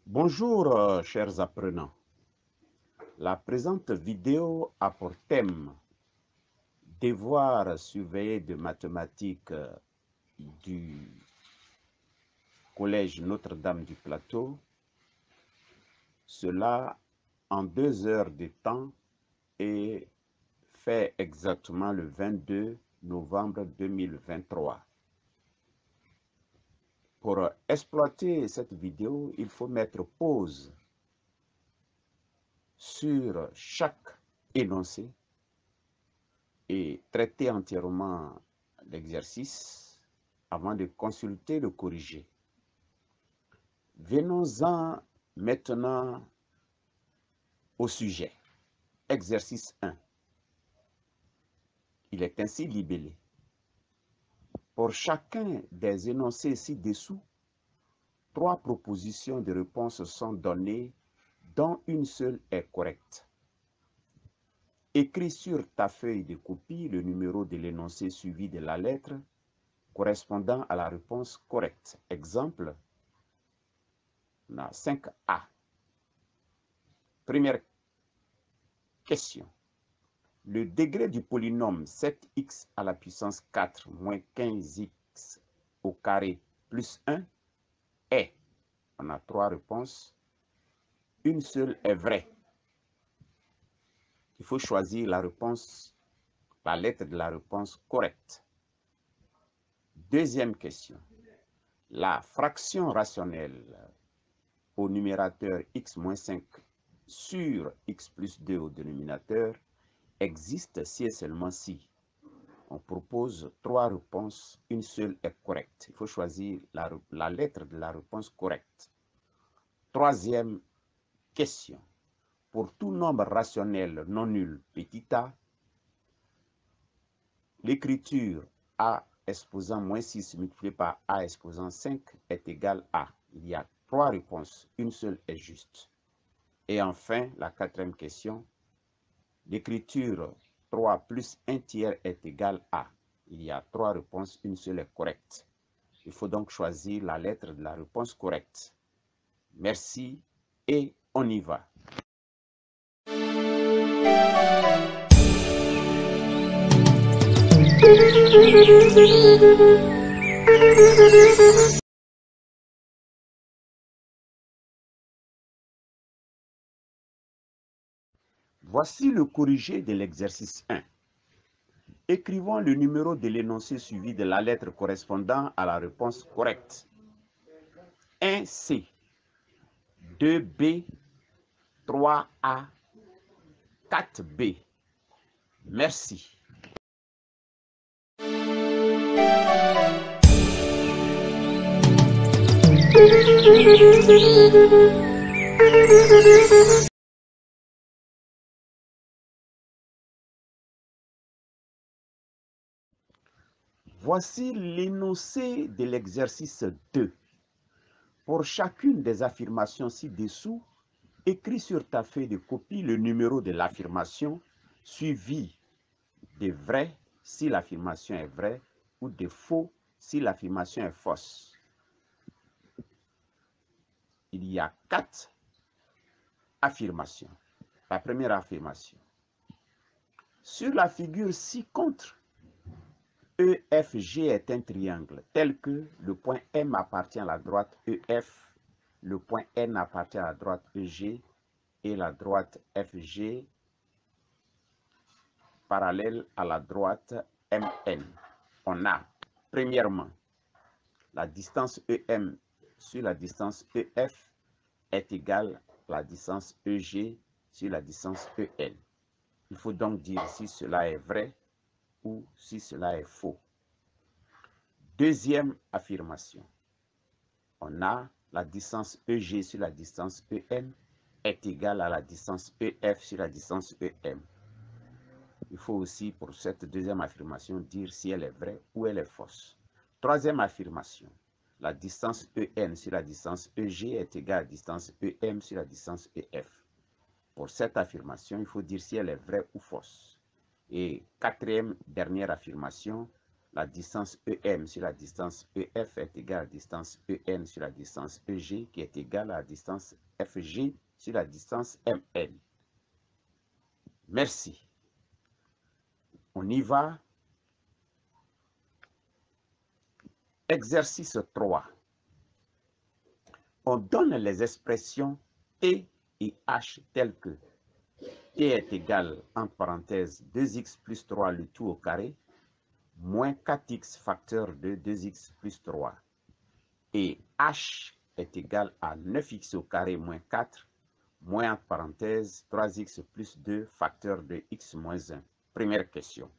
Bonjour chers apprenants. La présente vidéo a pour thème devoir surveillé de mathématiques du Collège Notre-Dame du Plateau. Cela en 2 heures de temps et fait exactement le 22 novembre 2023. Pour exploiter cette vidéo, il faut mettre pause sur chaque énoncé et traiter entièrement l'exercice avant de consulter le corrigé. Venons-en maintenant au sujet. Exercice 1. Il est ainsi libellé. Pour chacun des énoncés ci-dessous, 3 propositions de réponse sont données, dont une seule est correcte. Écris sur ta feuille de copie le numéro de l'énoncé suivi de la lettre correspondant à la réponse correcte. Exemple, on a 5A. Première question. Le degré du polynôme 7x à la puissance 4 moins 15x au carré plus 1 est. On a 3 réponses. Une seule est vraie. Il faut choisir la réponse, la lettre de la réponse correcte. Deuxième question. La fraction rationnelle au numérateur x moins 5 sur x plus 2 au dénominateur existe si et seulement si. On propose 3 réponses, une seule est correcte. Il faut choisir la lettre de la réponse correcte. Troisième question. Pour tout nombre rationnel non nul petit a, l'écriture a exposant moins 6 multiplié par a exposant 5 est égal à. Il y a 3 réponses, une seule est juste. Et enfin, la quatrième question. L'écriture 3 plus 1 tiers est égal à. Il y a 3 réponses, une seule est correcte. Il faut donc choisir la lettre de la réponse correcte. Merci et on y va. Voici le corrigé de l'exercice 1. Écrivons le numéro de l'énoncé suivi de la lettre correspondant à la réponse correcte. 1C, 2B, 3A, 4B. Merci. Voici l'énoncé de l'exercice 2. Pour chacune des affirmations ci-dessous, écris sur ta feuille de copie le numéro de l'affirmation suivi de vrai si l'affirmation est vraie ou de faux si l'affirmation est fausse. Il y a 4 affirmations. La première affirmation. Sur la figure ci-contre, EFG est un triangle tel que le point M appartient à la droite EF, le point N appartient à la droite EG et la droite FG parallèle à la droite MN. On a, premièrement, la distance EM sur la distance EF est égale à la distance EG sur la distance EN. Il faut donc dire si cela est vrai ou si cela est faux. Deuxième affirmation. On a la distance EG sur la distance EN est égale à la distance EF sur la distance EM. Il faut aussi, pour cette deuxième affirmation, dire si elle est vraie ou elle est fausse. Troisième affirmation. La distance EN sur la distance EG est égale à la distance EM sur la distance EF. Pour cette affirmation, il faut dire si elle est vraie ou fausse. Et quatrième, dernière affirmation, la distance EM sur la distance EF est égale à la distance EN sur la distance EG qui est égale à la distance FG sur la distance MN. Merci. On y va. Exercice 3. On donne les expressions T et H telles que T est égal, entre parenthèses, 2x plus 3 le tout au carré, moins 4x facteur de 2x plus 3. Et H est égal à 9x au carré moins 4, moins entre parenthèses, 3x plus 2 facteur de x moins 1. Première question.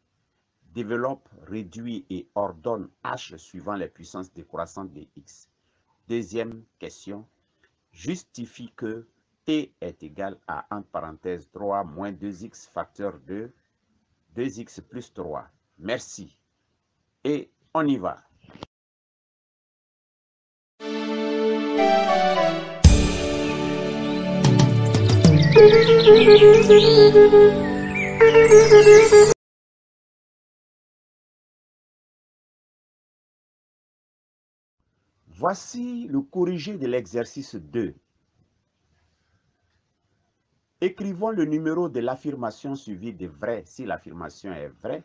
Développe, réduit et ordonne H suivant les puissances décroissantes de x. Deuxième question. Justifie que T est égal à, entre parenthèses, 3 moins 2x facteur de 2x plus 3. Merci. Et on y va. Voici le corrigé de l'exercice 2. Écrivons le numéro de l'affirmation suivi de vrai si l'affirmation est vraie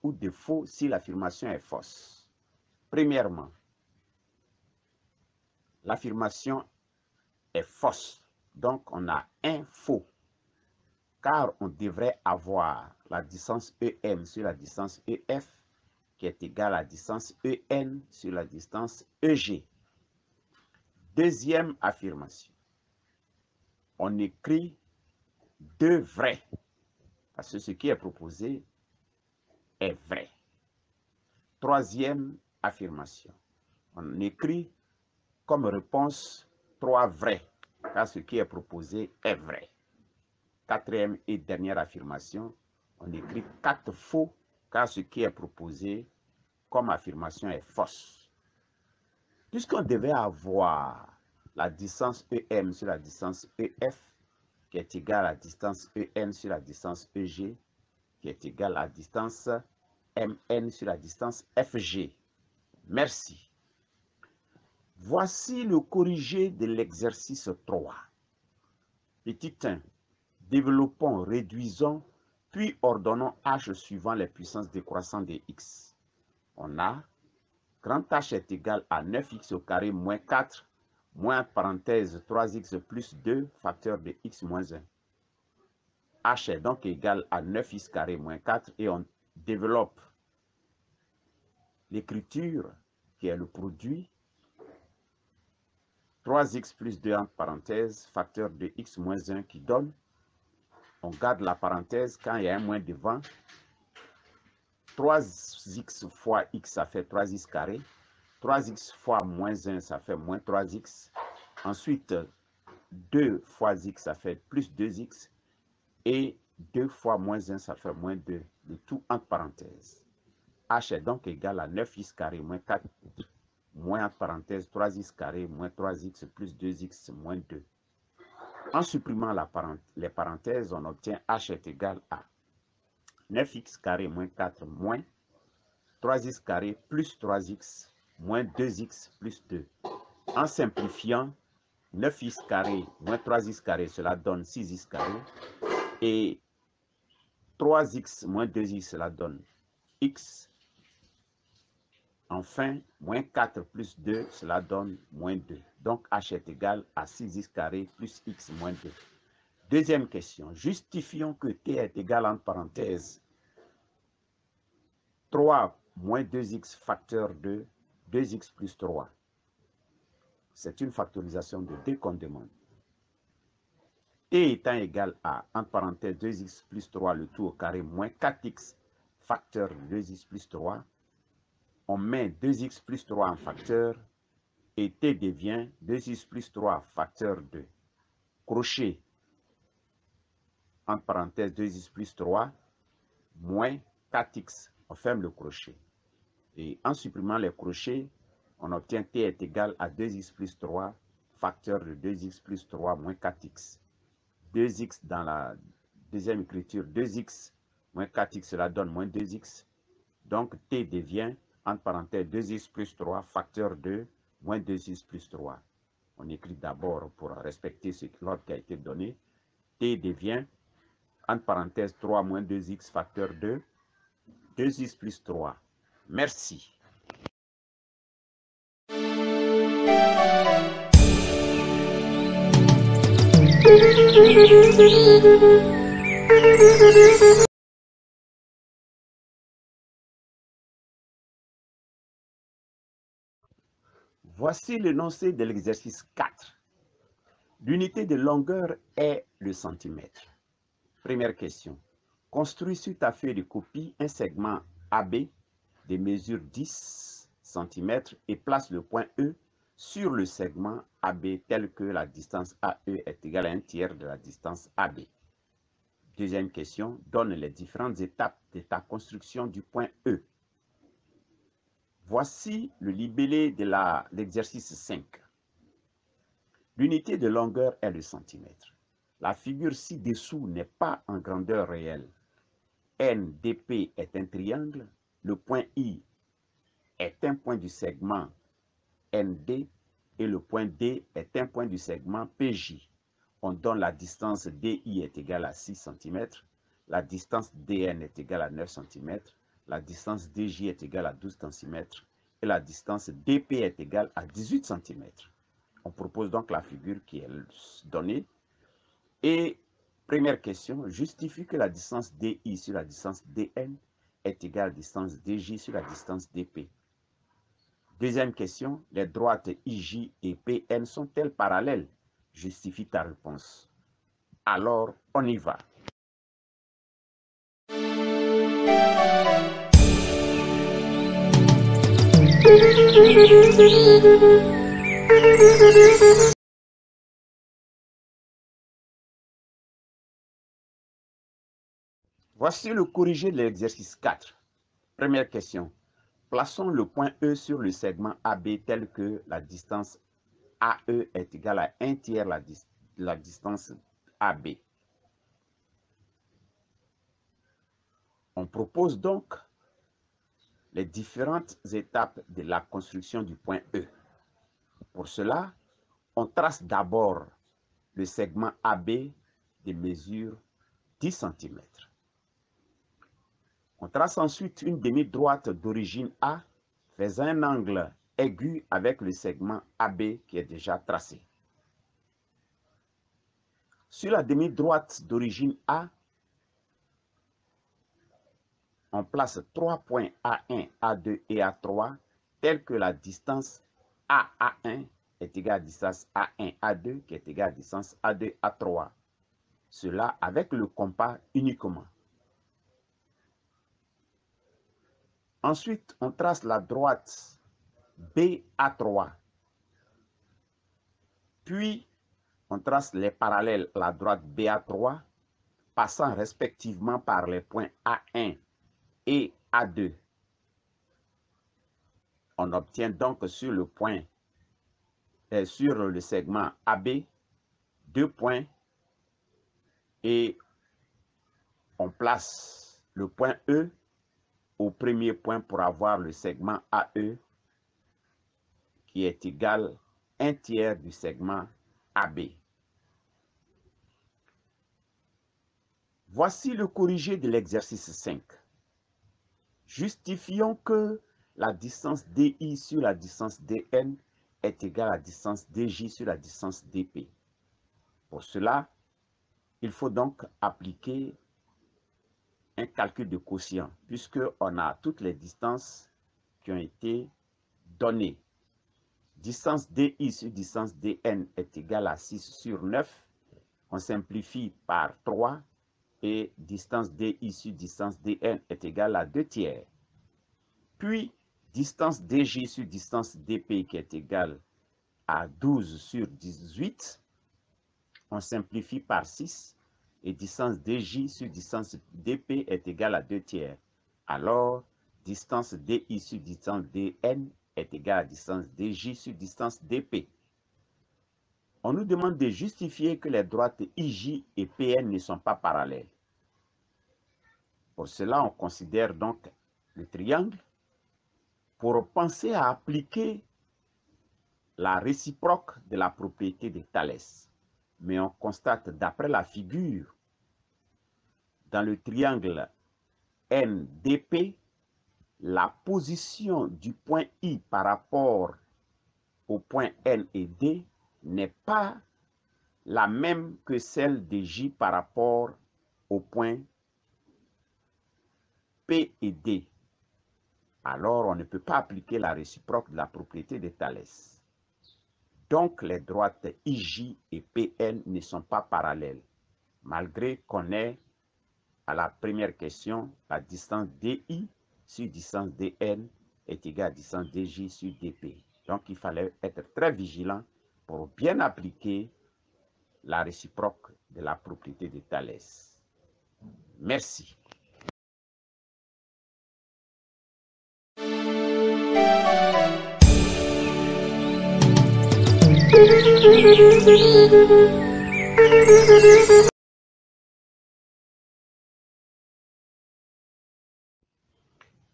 ou de faux si l'affirmation est fausse. Premièrement, l'affirmation est fausse. Donc, on a un faux. Car on devrait avoir la distance EM sur la distance EF qui est égale à la distance EN sur la distance EG. Deuxième affirmation. On écrit deux vrais. Parce que ce qui est proposé est vrai. Troisième affirmation. On écrit comme réponse 3 vrais. Car ce qui est proposé est vrai. Quatrième et dernière affirmation. On écrit 4 faux. Car ce qui est proposé comme affirmation est fausse. Puisqu'on devait avoir la distance EM sur la distance EF, qui est égale à la distance EN sur la distance EG, qui est égale à la distance MN sur la distance FG. Merci. Voici le corrigé de l'exercice 3. Petit 1. Développons, réduisons, puis ordonnons H suivant les puissances décroissantes de x. On a grand H est égal à 9x au carré moins 4, moins parenthèse 3x plus 2, facteur de x moins 1. H est donc égal à 9x carré moins 4 et on développe l'écriture qui est le produit 3x plus 2 entre parenthèses, facteur de x moins 1 qui donne, on garde la parenthèse quand il y a un moins devant, 3x fois x ça fait 3x carré, 3x fois moins 1 ça fait moins 3x, ensuite 2 fois x ça fait plus 2x, et 2 fois moins 1 ça fait moins 2, le tout entre parenthèses. H est donc égal à 9x carré moins 4, moins entre parenthèses 3x carré moins 3x plus 2x moins 2. En supprimant les parenthèses, on obtient H est égal à 9x carré moins 4 moins 3x carré plus 3x moins 2x plus 2. En simplifiant, 9x carré moins 3x carré, cela donne 6x carré. Et 3x moins 2x, cela donne x. Enfin, moins 4 plus 2, cela donne moins 2. Donc, H est égal à 6x carré plus x moins 2. Deuxième question. Justifions que T est égal entre parenthèses 3 moins 2x facteur de 2x plus 3. C'est une factorisation de 2 qu'on demande. T étant égal à, entre parenthèses, 2x plus 3 le tout au carré moins 4x facteur de 2x plus 3. On met 2x plus 3 en facteur et T devient 2x plus 3 facteur de crochet, entre parenthèses 2x plus 3 moins 4x. On ferme le crochet. Et en supprimant les crochets, on obtient T est égal à 2x plus 3 facteur de 2x plus 3 moins 4x. 2x dans la deuxième écriture, 2x moins 4x, cela donne moins 2x. Donc, t devient, entre parenthèses, 2x plus 3, facteur 2, moins 2x plus 3. On écrit d'abord pour respecter l'ordre qui a été donné. T devient, entre parenthèses, 3 moins 2x, facteur 2, 2x plus 3. Merci. Voici l'énoncé de l'exercice 4. L'unité de longueur est le centimètre. Première question. Construis sur ta feuille de copie un segment AB de mesure 10 cm et place le point E sur le segment AB tel que la distance AE est égale à un tiers de la distance AB. Deuxième question. Donne les différentes étapes de ta construction du point E. Voici le libellé de l'exercice 5. L'unité de longueur est le centimètre. La figure ci-dessous n'est pas en grandeur réelle. NDP est un triangle. Le point I est un point du segment ND et le point D est un point du segment PJ. On donne la distance DI est égale à 6 cm, la distance DN est égale à 9 cm, la distance DJ est égale à 12 cm et la distance DP est égale à 18 cm. On propose donc la figure qui est donnée. Et première question, justifie que la distance DI sur la distance DN est égale à la distance DJ sur la distance DP. Deuxième question, les droites IJ et PN sont-elles parallèles? Justifie ta réponse. Alors, on y va. Voici le corrigé de l'exercice 4. Première question. Plaçons le point E sur le segment AB tel que la distance AE est égale à 1 tiers la distance AB. On propose donc les différentes étapes de la construction du point E. Pour cela, on trace d'abord le segment AB de mesure 10 cm. On trace ensuite une demi-droite d'origine A faisant un angle aigu avec le segment AB qui est déjà tracé. Sur la demi-droite d'origine A, on place 3 points A1, A2 et A3 tels que la distance AA1 est égale à la distance A1, A2 qui est égale à la distance A2, A3. Cela avec le compas uniquement. Ensuite, on trace la droite BA3. Puis, on trace les parallèles à la droite BA3, passant respectivement par les points A1 et A2. On obtient donc sur le segment AB 2 points et on place le point E au premier point pour avoir le segment AE qui est égal à 1 tiers du segment AB. Voici le corrigé de l'exercice 5. Justifions que la distance DI sur la distance DN est égale à la distance DJ sur la distance DP. Pour cela, il faut donc appliquer un calcul de quotient, puisqu'on a toutes les distances qui ont été données. Distance DI sur distance DN est égale à 6 sur 9. On simplifie par 3 et distance DI sur distance DN est égale à 2 tiers. Puis, distance DJ sur distance DP qui est égale à 12 sur 18. On simplifie par 6 et distance DJ sur distance DP est égale à 2 tiers. Alors, distance DI sur distance DN est égale à distance DJ sur distance DP. On nous demande de justifier que les droites IJ et PN ne sont pas parallèles. Pour cela, on considère donc le triangle pour penser à appliquer la réciproque de la propriété de Thalès. Mais on constate d'après la figure, dans le triangle NDP, la position du point I par rapport au point N et D n'est pas la même que celle de J par rapport au point P et D. Alors on ne peut pas appliquer la réciproque de la propriété de Thalès. Donc les droites IJ et PN ne sont pas parallèles, malgré qu'on ait à la première question la distance DI sur distance DN est égale à distance DJ sur DP. Donc il fallait être très vigilant pour bien appliquer la réciproque de la propriété de Thalès. Merci.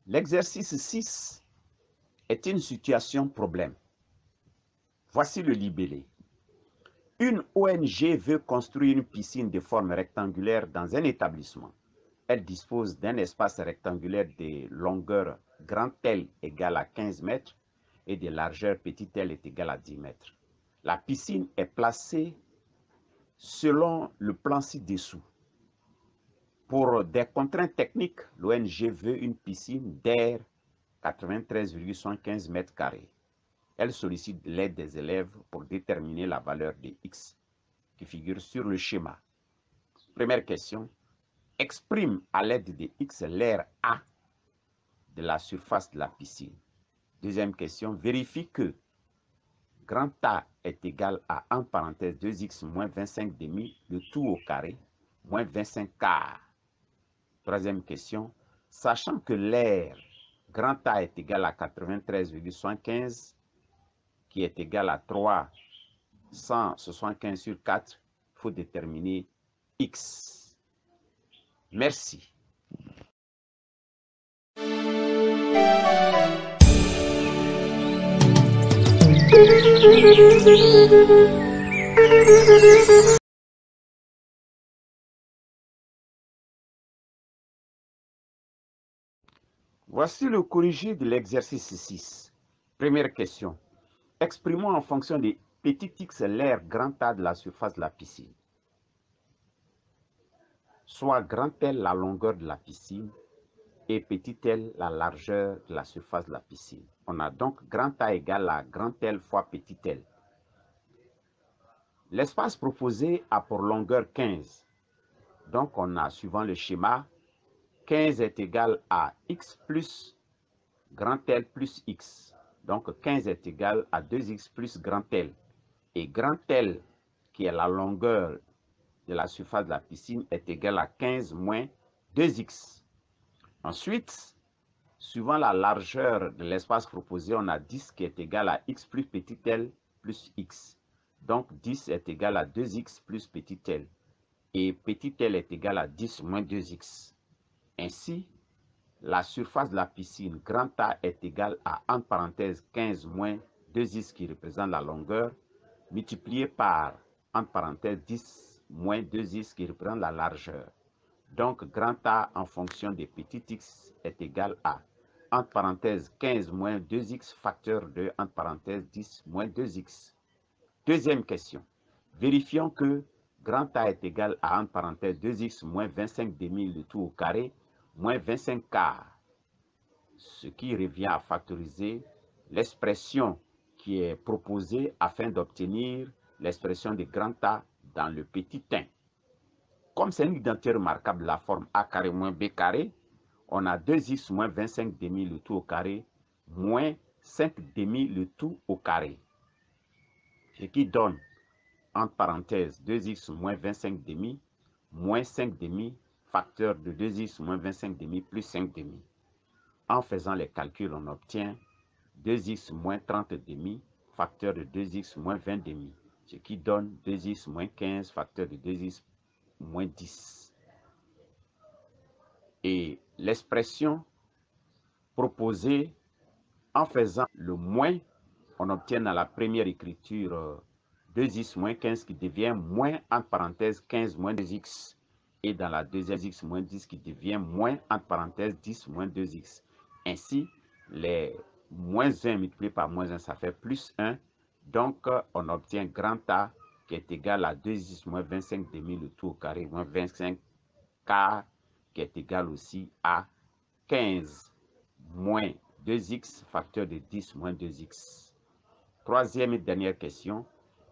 L'exercice 6 est une situation problème. Voici le libellé. Une ONG veut construire une piscine de forme rectangulaire dans un établissement. Elle dispose d'un espace rectangulaire de longueur grand L égale à 15 mètres et de largeur petit L est égale à 10 mètres. La piscine est placée selon le plan ci-dessous. Pour des contraintes techniques, l'ONG veut une piscine d'air 93,75 mètres carrés. Elle sollicite l'aide des élèves pour déterminer la valeur de X qui figure sur le schéma. Première question, exprime à l'aide de X l'aire A de la surface de la piscine. Deuxième question, vérifie que grand A est égal à, en parenthèse, 2x moins 25 demi, le tout au carré, moins 25 quarts. Troisième question, sachant que l'aire grand A est égal à 93,75, qui est égal à 375 sur 4, il faut déterminer X. Merci. Voici le corrigé de l'exercice 6. Première question. Exprimons en fonction de petit x l'aire grand A de la surface de la piscine. Soit grand L la longueur de la piscine et petit L la largeur de la surface de la piscine. On a donc grand A égale à grand L fois petit L. L'espace proposé a pour longueur 15. Donc on a, suivant le schéma, 15 est égal à x plus grand L plus x. Donc 15 est égal à 2x plus grand L. Et grand L, qui est la longueur de la surface de la piscine, est égal à 15 moins 2x. Ensuite, suivant la largeur de l'espace proposé, on a 10 qui est égal à x plus petit L plus x. Donc 10 est égal à 2x plus petit L. Et petit L est égal à 10 moins 2x. Ainsi, la surface de la piscine grand A est égal à, entre parenthèses, 15 moins 2x qui représente la longueur, multiplié par, entre parenthèses, 10 moins 2x qui représente la largeur. Donc, grand A en fonction de petit x est égal à, entre parenthèses, 15 moins 2x facteur de, entre parenthèses, 10 moins 2x. Deuxième question. Vérifions que grand A est égal à, entre parenthèses, 2x moins 25 demi le tout au carré, moins 25 quarts. Ce qui revient à factoriser l'expression qui est proposée afin d'obtenir l'expression de grand A dans le petit 1. Comme c'est une identité remarquable de la forme A carré moins B carré, on a 2x moins 25 demi le tout au carré, moins 5 demi le tout au carré. Ce qui donne, entre parenthèses, 2x moins 25 demi, moins 5 demi, facteur de 2x moins 25 demi plus 5 demi. En faisant les calculs, on obtient 2x moins 30 demi, facteur de 2x moins 20 demi, ce qui donne 2x moins 15 facteur de 2x moins 10. Et l'expression proposée en faisant le moins, on obtient dans la première écriture 2x moins 15 qui devient moins entre parenthèses 15 moins 2x. Et dans la deuxième, x moins 10 qui devient moins entre parenthèses 10 moins 2x. Ainsi, les moins 1 multiplié par moins 1, ça fait plus 1. Donc, on obtient grand A qui est égal à 2x moins 25 demi, le tout au carré, moins 25K qui est égal aussi à 15 moins 2x facteur de 10 moins 2x. Troisième et dernière question.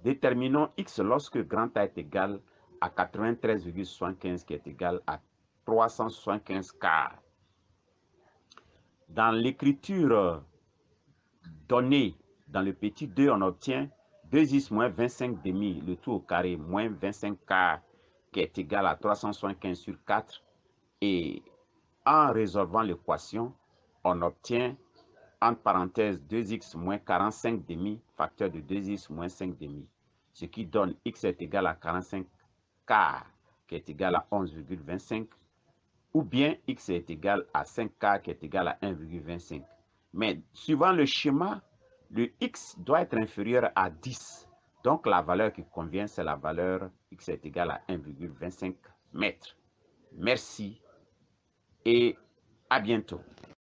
Déterminons x lorsque grand A est égal à 93,75 qui est égal à 375K. Dans l'écriture donnée dans le petit 2, on obtient 2x moins 25 demi, le tout au carré, moins 25K qui est égal à 375 sur 4. Et en résolvant l'équation, on obtient entre parenthèses 2x moins 45 demi, facteur de 2x moins 5 demi, ce qui donne x est égal à 45K qui est égal à 11,25, ou bien x est égal à 5K qui est égal à 1,25. Mais suivant le schéma, le x doit être inférieur à 10. Donc la valeur qui convient, c'est la valeur x est égal à 1,25 mètres. Merci et à bientôt.